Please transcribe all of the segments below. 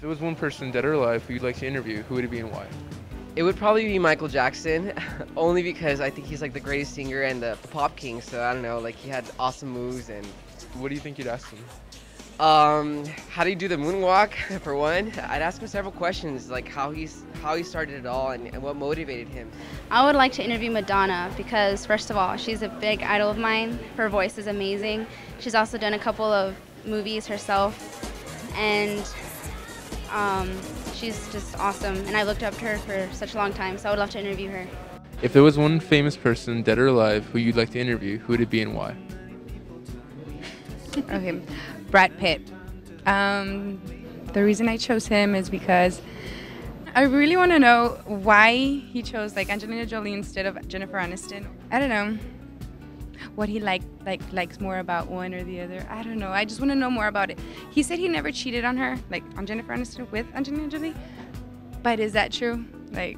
there was one person, dead or alive, who you'd like to interview, who would it be and why? It would probably be Michael Jackson, only because I think he's like the greatest singer and the pop king. So I don't know, like he had awesome moves and What do you think you'd ask him? how do you do the moonwalk for one? I'd ask him several questions like how he started it all and what motivated him. I would like to interview Madonna because first of all, she's a big idol of mine. Her voice is amazing. She's also done a couple of movies herself, and she's just awesome. And I looked up to her for such a long time, so I would love to interview her. If there was one famous person, dead or alive, who you'd like to interview, who would it be and why? Okay, Brad Pitt. The reason I chose him is because I really want to know why he chose like Angelina Jolie instead of Jennifer Aniston. I don't know what he likes more about one or the other. I don't know. I just want to know more about it. He said he never cheated on her, like on Jennifer Aniston with Angelina Jolie. But is that true? Like,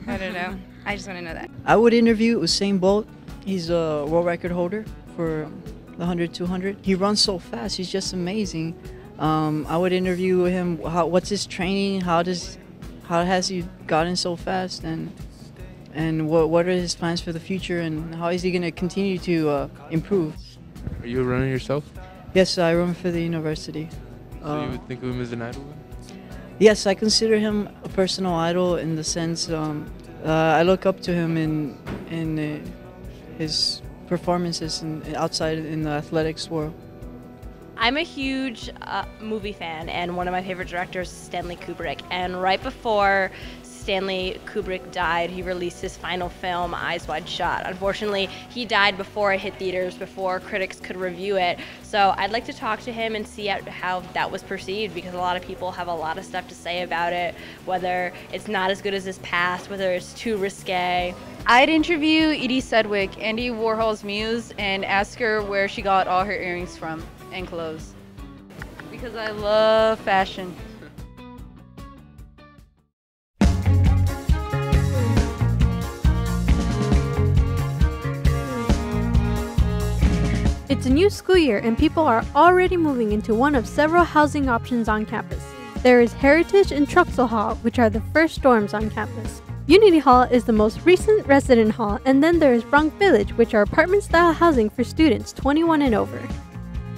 I don't know. I just want to know that. I would interview Usain Bolt. He's a world record holder for the 100, 200. He runs so fast. He's just amazing. I would interview him. What's his training? How has he gotten so fast? And what are his plans for the future? And how is he going to continue to improve? Are you a runner yourself? Yes, I run for the university. So you would think of him as an idol? Yes, I consider him a personal idol in the sense I look up to him in his performances outside in the athletics world. I'm a huge movie fan, and one of my favorite directors is Stanley Kubrick. And right before Stanley Kubrick died, he released his final film, Eyes Wide Shut. Unfortunately, he died before it hit theaters, before critics could review it. So I'd like to talk to him and see how that was perceived, because a lot of people have a lot of stuff to say about it, whether it's not as good as his past, whether it's too risque. I'd interview Edie Sedgwick, Andy Warhol's muse, and ask her where she got all her earrings from and clothes, because I love fashion. It's a new school year and people are already moving into one of several housing options on campus. There is Heritage and Truxell Hall, which are the first dorms on campus. Unity Hall is the most recent resident hall, and then there is Bronx Village, which are apartment-style housing for students 21 and over.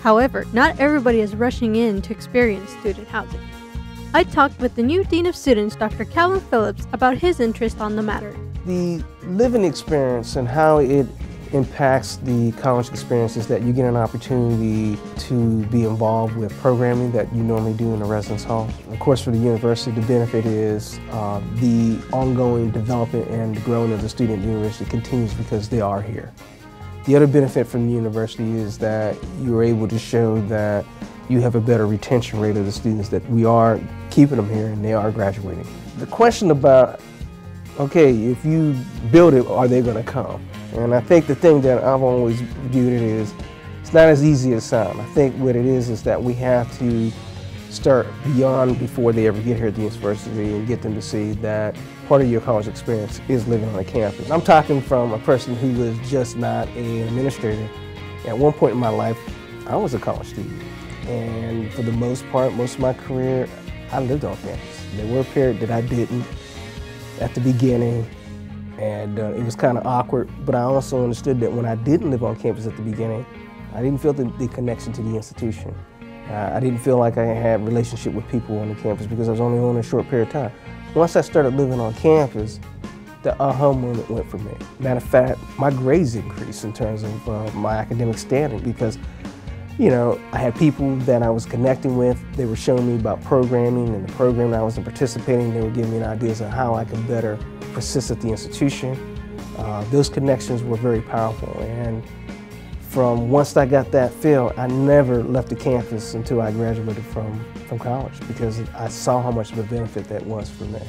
However, not everybody is rushing in to experience student housing. I talked with the new Dean of Students, Dr. Calvin Phillips, about his interest on the matter. The living experience and how it impacts the college experience is that you get an opportunity to be involved with programming that you normally do in a residence hall. Of course, for the university, the benefit is the ongoing development and growing of the student at the university continues because they are here. The other benefit from the university is that you're able to show that you have a better retention rate of the students, that we are keeping them here and they are graduating. The question about, okay, if you build it, are they going to come? And I think the thing that I've always viewed it is, it's not as easy as it sounds. I think what it is that we have to start beyond before they ever get here at the university and get them to see that part of your college experience is living on a campus. I'm talking from a person who was just not an administrator. At one point in my life, I was a college student. And for the most part, most of my career, I lived on campus. There were a period that I didn't at the beginning, and it was kind of awkward, but I also understood that when I didn't live on campus at the beginning, I didn't feel the connection to the institution. I didn't feel like I had a relationship with people on the campus because I was only on a short period of time. Once I started living on campus, the aha moment went for me. Matter of fact, my grades increased in terms of my academic standing because, you know, I had people that I was connecting with. They were showing me about programming and the program I was participating. They were giving me ideas of how I could better persist at the institution. Those connections were very powerful. And from once I got that feel, I never left the campus until I graduated from college because I saw how much of a benefit that was for me.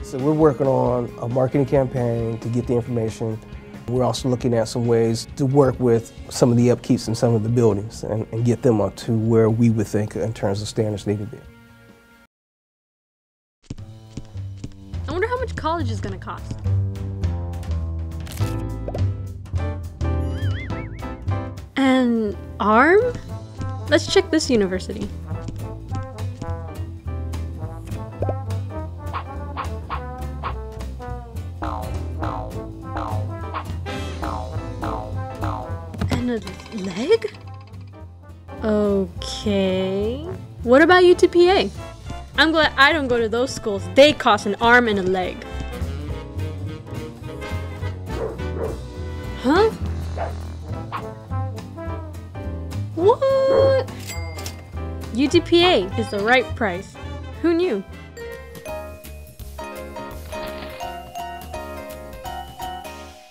So we're working on a marketing campaign to get the information. We're also looking at some ways to work with some of the upkeeps in some of the buildings and get them up to where we would think in terms of standards need to be. I wonder how much college is going to cost. An arm? Let's check this university. a leg? Okay. What about UTPA? I'm glad I don't go to those schools. They cost an arm and a leg. Huh? What? UTPA is the right price. Who knew?